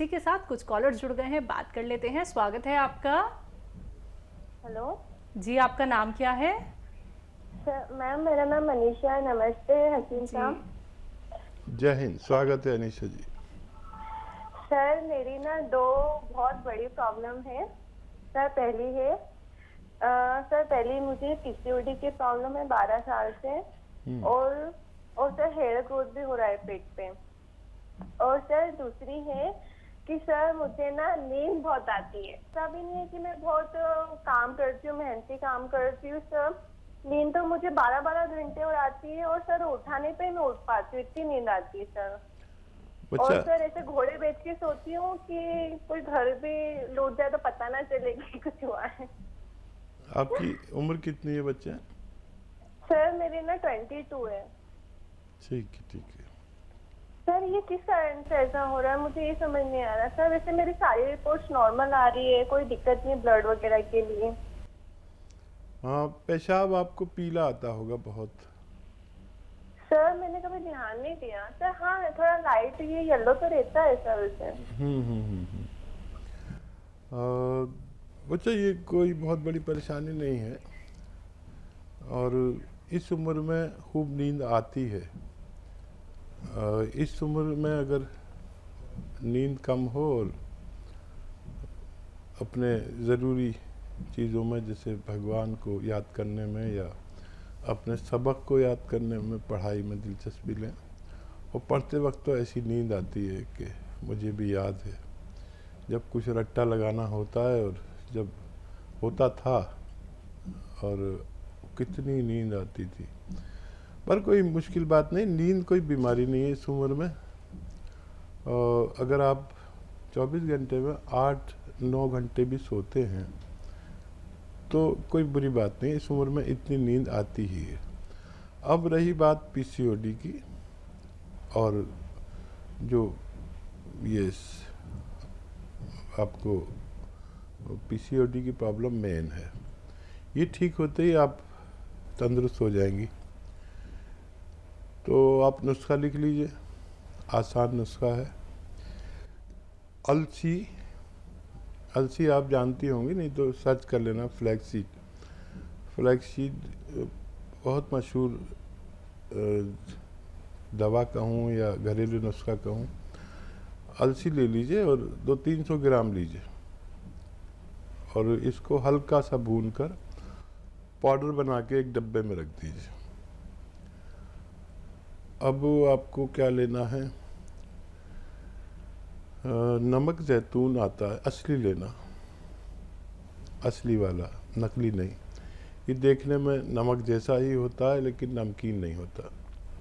इसी के साथ कुछ कॉलर्स जुड़ गए हैं, बात कर लेते हैं। स्वागत है आपका। हेलो जी, आपका नाम क्या है? सर। मैम मेरा नाम मनीषा है। नमस्ते हसीन जी साहब। जय हिंद। स्वागत है अनीशा जी। सर मेरी ना दो बहुत बड़ी प्रॉब्लम है। सर पहली है सर पहली मुझे पीसीओडी की प्रॉब्लम है 12 साल से। और सर हेयर ग्रोथ भी हो रहा है पेट पे। और सर दूसरी है कि सर मुझे ना नींद बहुत आती है। ऐसा भी नहीं है कि मैं बहुत काम करती हूँ, मेहनती काम करती हूँ सर। नींद तो मुझे 12-12 घंटे और आती है। और सर उठाने पे मैं उठ पाती हूँ, इतनी नींद आती है सर। और बच्चा, सर ऐसे घोड़े बेच के सोती हूँ कि कोई घर भी लूट जाए तो पता ना चले कि कुछ हुआ है। आपकी उम्र कितनी है बच्चा? सर मेरी ना 22 है। ठीक है, ठीक है। सर ये किस कारण से ऐसा हो रहा है मुझे ये समझ नहीं आ रहा सर। वैसे मेरी सारी रिपोर्ट्स नॉर्मल आ रही है, कोई दिक्कत नहीं ब्लड वगैरह के लिए। हाँ, पेशाब आपको पीला आता होगा बहुत। सर मैंने कभी ध्यान नहीं दिया सर। हाँ थोड़ा लाइट ये येलो तो रहता है सर वैसे। बच्चा, ये कोई बहुत बड़ी परेशानी नहीं है। और इस उम्र में खूब नींद आती है। इस उम्र में अगर नींद कम हो और अपने ज़रूरी चीज़ों में, जैसे भगवान को याद करने में या अपने सबक को याद करने में, पढ़ाई में दिलचस्पी लें। और पढ़ते वक्त तो ऐसी नींद आती है कि मुझे भी याद है जब कुछ रट्टा लगाना होता है और जब होता था, और कितनी नींद आती थी। पर कोई मुश्किल बात नहीं, नींद कोई बीमारी नहीं है इस उम्र में। और अगर आप 24 घंटे में 8-9 घंटे भी सोते हैं तो कोई बुरी बात नहीं, इस उम्र में इतनी नींद आती ही है। अब रही बात पीसीओडी की, और जो ये आपको पीसीओडी की प्रॉब्लम मेन है, ये ठीक होते ही आप तंदुरुस्त हो जाएंगी। तो आप नुस्खा लिख लीजिए, आसान नुस्खा है। अलसी, अलसी आप जानती होंगी, नहीं तो सर्च कर लेना फ्लैक्सीड। फ्लैक्सीड बहुत मशहूर दवा कहूँ या घरेलू नुस्खा कहूँ। अलसी ले लीजिए और 200-300 ग्राम लीजिए, और इसको हल्का सा भून कर पाउडर बना के एक डब्बे में रख दीजिए। अब आपको क्या लेना है, नमक जैतून आता है, असली लेना, असली वाला, नकली नहीं। ये देखने में नमक जैसा ही होता है लेकिन नमकीन नहीं होता।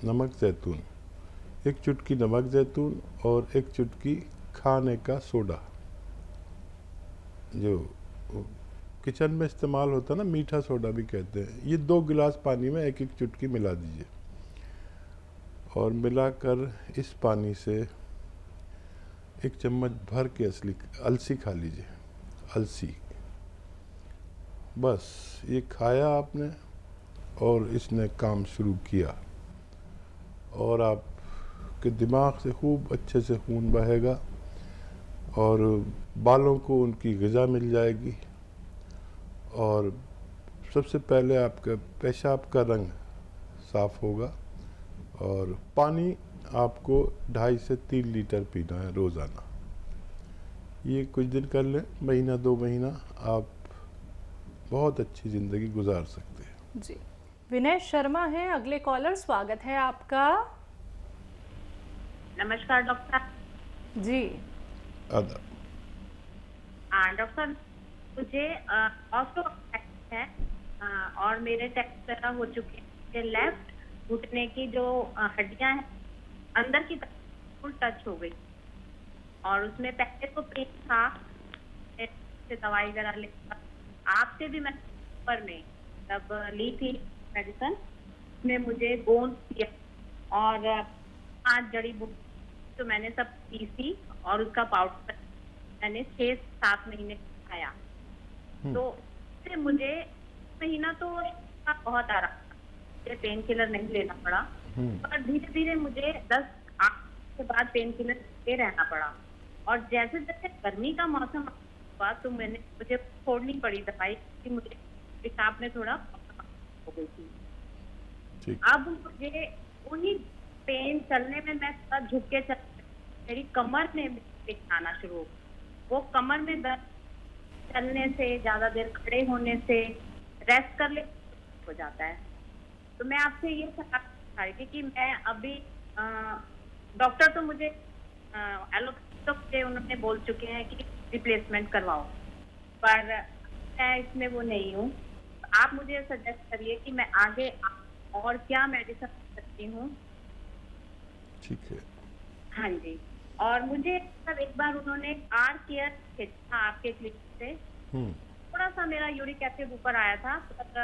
नमक जैतून, एक चुटकी नमक जैतून और एक चुटकी खाने का सोडा, जो किचन में इस्तेमाल होता है ना, मीठा सोडा भी कहते हैं। ये 2 गिलास पानी में एक एक चुटकी मिला दीजिए, और मिलाकर इस पानी से 1 चम्मच भर के अलसी खा लीजिए। अलसी, बस ये खाया आपने और इसने काम शुरू किया, और आपके दिमाग से खूब अच्छे से खून बहेगा और बालों को उनकी ग़िज़ा मिल जाएगी। और सबसे पहले आपका पेशाब का रंग साफ होगा। और पानी आपको 2.5 से 3 लीटर पीना है रोज़ाना। ये कुछ दिन कर लें, महीना 2 महीना, आप बहुत अच्छी ज़िंदगी गुजार सकते हैं। जी, विनय शर्मा है अगले कॉलर। स्वागत है आपका। नमस्कार डॉक्टर। जी आदाब। हाँ डॉक्टर, मुझे ऑस्टो है और मेरे टेस्ट वगैरह हो चुके हैं। लेफ्ट घुटने की जो हड्डियां हैं अंदर की तरफ फुल टच हो गई, और उसमें पहले तो पेन था, से दवाई वगैरह लेकर आपसे भी मैं पर में तब ली थी मेडिसिन में, मुझे गोंद दिया और 5 जड़ी बूटी तो मैंने सब पीसी, और उसका पाउडर मैंने 6-7 महीने खाया। तो इससे मुझे महीना तो बहुत आराम था, मुझे पेन किलर नहीं लेना पड़ा। पर धीरे धीरे मुझे 10-8 के बाद पेन किलर ले रहना पड़ा। और जैसे जैसे गर्मी का मौसम हुआ तो मुझे छोड़नी पड़ी दवाई, क्योंकि मुझे पेशाब में थोड़ा हो गई थी। ठीक। अब मुझे उन्हीं पेन चलने में मैं थोड़ा झुक के मेरी कमर में पेन आना शुरू हो, वो कमर में दर्द चलने से, ज्यादा देर खड़े होने से, रेस्ट कर ले हो जाता है। तो मैं आपसे ये सलाह चाह रही थी कि मैं अभी डॉक्टर तो मुझे एलोपैथी तो मुझे उन्होंने बोल चुके हैं कि रिप्लेसमेंट करवाओ, पर मैं इसमें वो नहीं हूँ। आप मुझे सजेस्ट करिए कि मैं आगे और क्या मेडिसिन ले सकती हूँ। ठीक है। हाँ जी। और मुझे सब एक बार उन्होंने आर केयर भेजा आपके क्लिनिक से, थोड़ा सा मेरा यूरिक एसिड ऊपर आया था, पर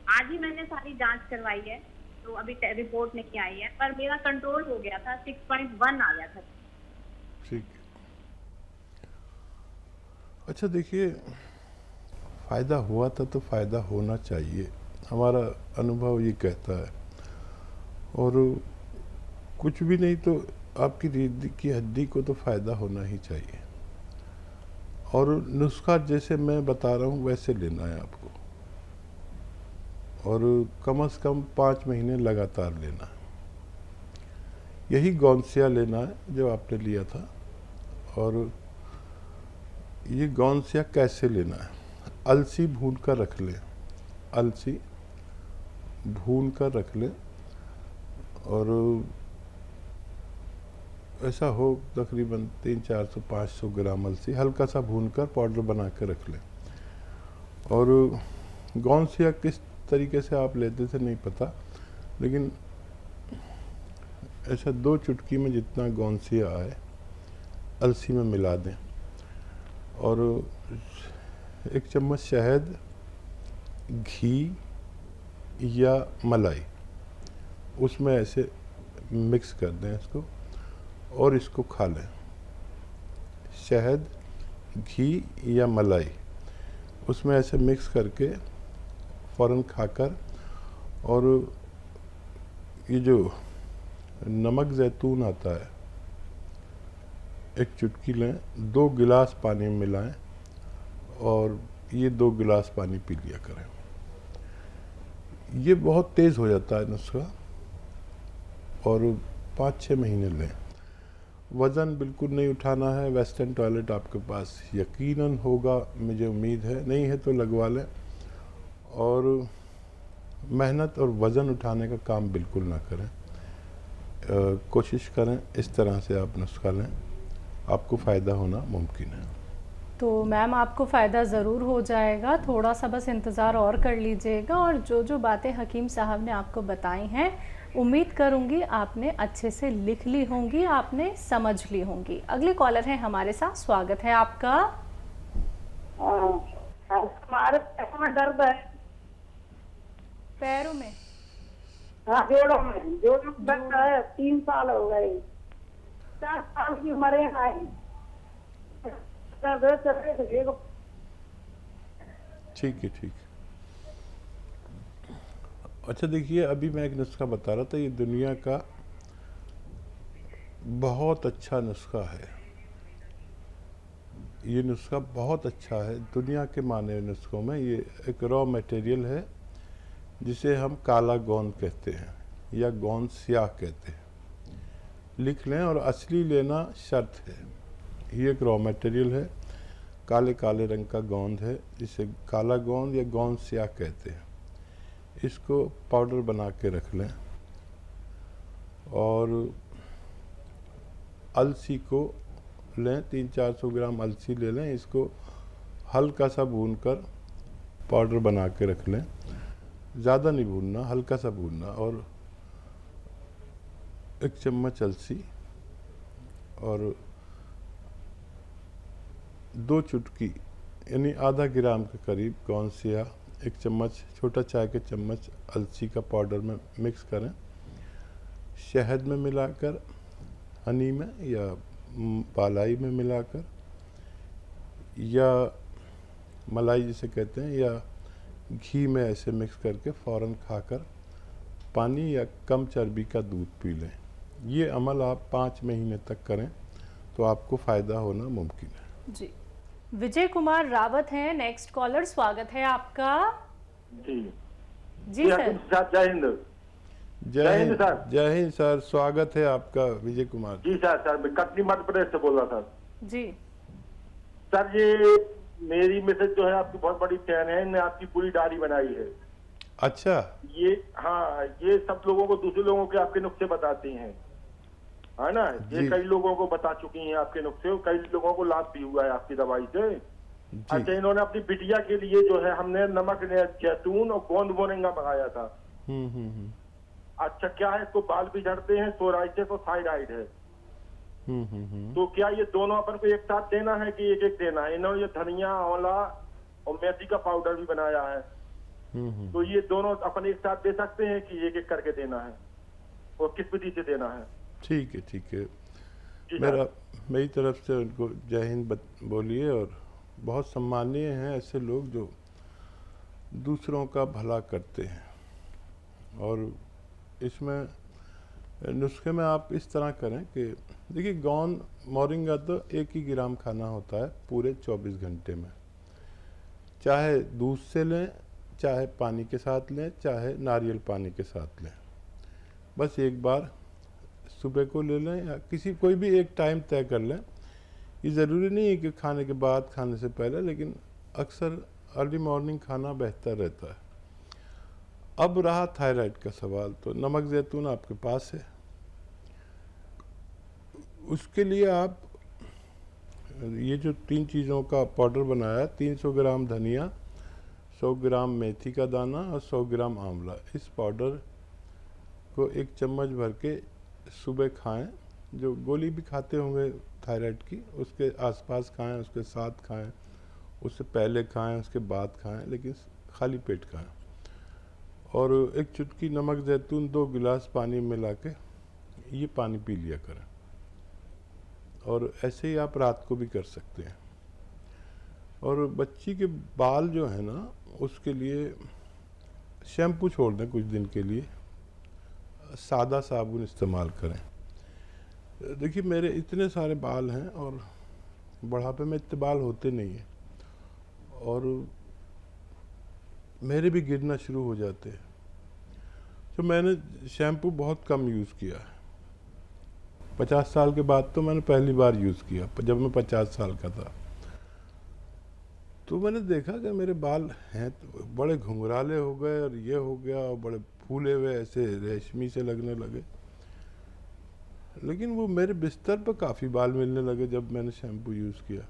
आज ही मैंने सारी जांच करवाई है तो अभी रिपोर्ट नहीं आई है, पर मेरा कंट्रोल हो गया था, 6.1 आ गया था। ठीक। अच्छा देखिए, फ़ायदा हुआ था तो फ़ायदा होना चाहिए, हमारा अनुभव ये कहता है। और कुछ भी नहीं तो आपकी रीढ़ की हड्डी को तो फ़ायदा होना ही चाहिए। और नुस्खा जैसे मैं बता रहा हूँ वैसे लेना है आपको, और कम से कम 5 महीने लगातार लेना है। यही गौनसिया लेना है जो आपने लिया था। और ये गौनसिया कैसे लेना है? अलसी भून कर रख लें, अलसी भून कर रख लें, और ऐसा हो तकरीबन 300-400-500 ग्राम अलसी हल्का सा भून कर पाउडर बना कर रख लें। और गौनसिया किस तरीके से आप लेते थे नहीं पता, लेकिन ऐसा 2 चुटकी में जितना गौनसिया आए अलसी में मिला दें, और 1 चम्मच शहद, घी या मलाई उसमें ऐसे मिक्स कर दें इसको, और इसको खा लें। शहद, घी या मलाई उसमें ऐसे मिक्स करके फ़ौरन खाकर, और ये जो नमक ज़ैतून आता है 1 चुटकी लें, 2 गिलास पानी में मिलाएं, और ये 2 गिलास पानी पी लिया करें। ये बहुत तेज़ हो जाता है नुस्खा, और 5-6 महीने लें। वज़न बिल्कुल नहीं उठाना है। वेस्टर्न टॉयलेट आपके पास यकीनन होगा, मुझे उम्मीद है, नहीं है तो लगवा लें। और मेहनत और वज़न उठाने का काम बिल्कुल ना करें। कोशिश करें इस तरह से आप नुस्खा लें, आपको फ़ायदा होना मुमकिन है। तो मैम आपको फ़ायदा ज़रूर हो जाएगा, थोड़ा सा बस इंतज़ार और कर लीजिएगा। और जो जो बातें हकीम साहब ने आपको बताई हैं, उम्मीद करूंगी आपने अच्छे से लिख ली होंगी, आपने समझ ली होंगी। अगले कॉलर हैं हमारे साथ, स्वागत है आपका। हमारे पैरों में दर्द है। पैरों में? हाँ, जोड़ों में दर्द है। 3 साल हो गए, 4 साल की उम्र है भाई। ठीक है, ठीक। अच्छा देखिए, अभी मैं एक नुस्खा बता रहा था, ये दुनिया का बहुत अच्छा नुस्खा है। ये नुस्खा बहुत अच्छा है, दुनिया के माने नुस्खों में ये एक रॉ मटेरियल है जिसे हम काला गोंद कहते हैं या गोंद स्याह कहते हैं। लिख लें, और असली लेना शर्त है। ये एक रॉ मटेरियल है, काले काले रंग का गोंद है, जिसे काला गोंद या गोंद स्याह कहते हैं। इसको पाउडर बना के रख लें, और अलसी को लें, 300-400 ग्राम अलसी ले लें, इसको हल्का सा भूनकर पाउडर बना के रख लें। ज़्यादा नहीं भूनना, हल्का सा भूनना। और 1 चम्मच अलसी और 2 चुटकी यानी आधा ग्राम के करीब गोंद स्याह, 1 चम्मच छोटा चाय के चम्मच अलसी का पाउडर में मिक्स करें। शहद में मिलाकर, हनी में या मलाई में मिलाकर, या मलाई जिसे कहते हैं, या घी में ऐसे मिक्स करके फ़ौरन खाकर पानी या कम चर्बी का दूध पी लें। ये अमल आप 5 महीने तक करें तो आपको फ़ायदा होना मुमकिन है। जी, विजय कुमार रावत हैं नेक्स्ट कॉलर, स्वागत है आपका। जी जी सर। हकीम साहब, जय हिंद। जय हिंद सर। जय हिंद सर, स्वागत है आपका विजय कुमार। जी सर मैं कटनी मध्य प्रदेश से बोल रहा था जी सर। ये मेरी मिसेज जो है आपकी बहुत बड़ी फैन है, इन्होंने आपकी पूरी डायरी बनाई है। अच्छा। ये हाँ, ये सब लोगों को, दूसरे लोगों के आपके नुस्खे बताती हैं, है ना। ये जी। कई लोगों को बता चुकी हैं आपके नुस्खे, कई लोगों को लाभ भी हुआ है आपकी दवाई से। जी। अच्छा, इन्होंने अपनी बिटिया के लिए जो है, हमने नमक जैतून और गोंद मोरिंगा मंगाया था। हम्म। अच्छा, क्या है, इसको बाल भी झड़ते हैं, सोराइटिस और थायराइड है। तो क्या ये दोनों अपन को एक साथ देना है कि एक एक देना है? इन्होंने ये धनिया, आंवला और मेथी का पाउडर भी बनाया है। तो ये दोनों अपन एक साथ दे सकते हैं कि एक एक करके देना है, और किस विधि से देना है? ठीक है, ठीक है। जी सर। मेरी तरफ से उनको जय हिंद बोलिए। और बहुत सम्मानीय हैं ऐसे लोग जो दूसरों का भला करते हैं। और इसमें नुस्खे में आप इस तरह करें कि देखिए, गोंद मोरिंगा तो 1 ही ग्राम खाना होता है पूरे 24 घंटे में। चाहे दूध से लें, चाहे पानी के साथ लें, चाहे नारियल पानी के साथ लें। बस एक बार सुबह को ले लें, या कोई भी एक टाइम तय कर लें। ये ज़रूरी नहीं है कि खाने के बाद, खाने से पहले, लेकिन अक्सर अर्ली मॉर्निंग खाना बेहतर रहता है। अब रहा थायराइड का सवाल, तो नमक जैतून आपके पास है। उसके लिए आप ये जो 3 चीज़ों का पाउडर बनाया, 300 ग्राम धनिया, 100 ग्राम मेथी का दाना और 100 ग्राम आंवला, इस पाउडर को 1 चम्मच भर के सुबह खाएं। जो गोली भी खाते होंगे थायराइड की, उसके आसपास खाएं, उसके साथ खाएं, उससे पहले खाएं, उसके बाद खाएं, लेकिन खाली पेट खाएं। और 1 चुटकी नमक जैतून 2 गिलास पानी मिला के ये पानी पी लिया करें। और ऐसे ही आप रात को भी कर सकते हैं। और बच्ची के बाल जो है ना, उसके लिए शैम्पू छोड़ दें कुछ दिन के लिए, सादा साबुन इस्तेमाल करें। देखिए, मेरे इतने सारे बाल हैं और बुढ़ापे में इतने बाल होते नहीं हैं, और मेरे भी गिरना शुरू हो जाते हैं। तो मैंने शैम्पू बहुत कम यूज़ किया है। 50 साल के बाद तो मैंने पहली बार यूज़ किया, जब मैं 50 साल का था। तो मैंने देखा कि मेरे बाल हैं तो बड़े घुंघराले हो गए, और ये हो गया, और बड़े फूले हुए ऐसे रेशमी से लगने लगे। लेकिन वो मेरे बिस्तर पर काफ़ी बाल मिलने लगे जब मैंने शैम्पू यूज़ किया।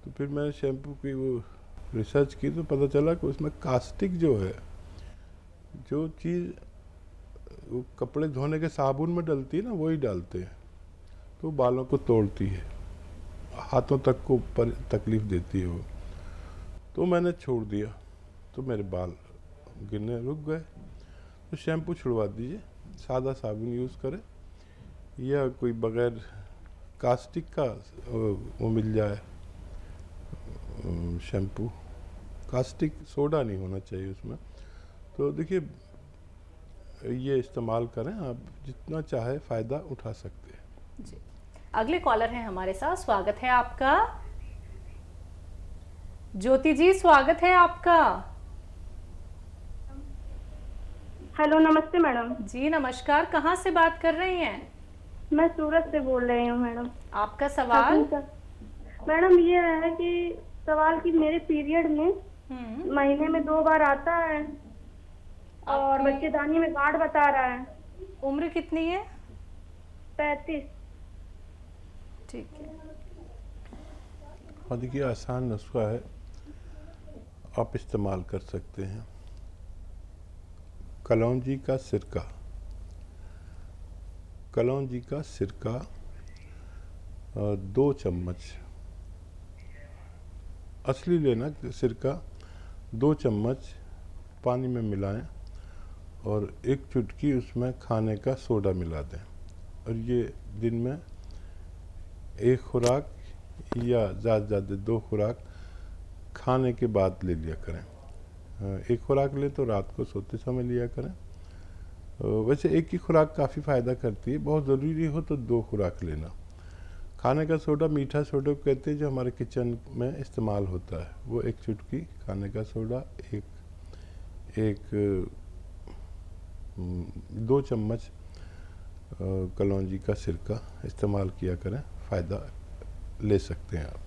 तो फिर मैंने शैम्पू की वो रिसर्च की, तो पता चला कि उसमें कास्टिक जो है, जो चीज़ वो कपड़े धोने के साबुन में डलती है ना, वही डालते हैं। तो बालों को तोड़ती है, हाथों तक को पर तकलीफ़ देती है वो। तो मैंने छोड़ दिया, तो मेरे बाल गिरने रुक गए। तो शैम्पू छुड़वा दीजिए, सादा साबुन यूज़ करें, या कोई बग़ैर कास्टिक का वो मिल जाए शैम्पू। कास्टिक सोडा नहीं होना चाहिए उसमें। तो देखिए, ये इस्तेमाल करें, आप जितना चाहे फ़ायदा उठा सकते हैं। जी, अगले कॉलर हैं हमारे साथ, स्वागत है आपका। ज्योति जी, स्वागत है आपका। हेलो, नमस्ते मैडम। जी नमस्कार, कहाँ से बात कर रही हैं? मैं सूरत से बोल रही हूँ मैडम। आपका सवाल? मैडम ये है कि सवाल कि मेरे पीरियड में महीने में 2 बार आता है, और बच्चेदानी में गांठ बता रहा है। उम्र कितनी है? 35। ठीक है। और देखिए, आसान नुस्खा है, आप इस्तेमाल कर सकते हैं। कलौंजी का सिरका, कलौंजी का सिरका 2 चम्मच असली लेना सिरका, 2 चम्मच पानी में मिलाएं, और 1 चुटकी उसमें खाने का सोडा मिला दें। और ये दिन में 1 खुराक या ज़्यादा से ज़्यादा 2 खुराक खाने के बाद ले लिया करें। 1 खुराक लें तो रात को सोते समय लिया करें। वैसे 1 ही खुराक काफ़ी फ़ायदा करती है, बहुत ज़रूरी हो तो 2 खुराक लेना। खाने का सोडा मीठा सोडा को कहते हैं, जो हमारे किचन में इस्तेमाल होता है। वो एक चुटकी खाने का सोडा, एक 2 चम्मच कलौंजी का सिरका इस्तेमाल किया करें, फ़ायदा ले सकते हैं आप।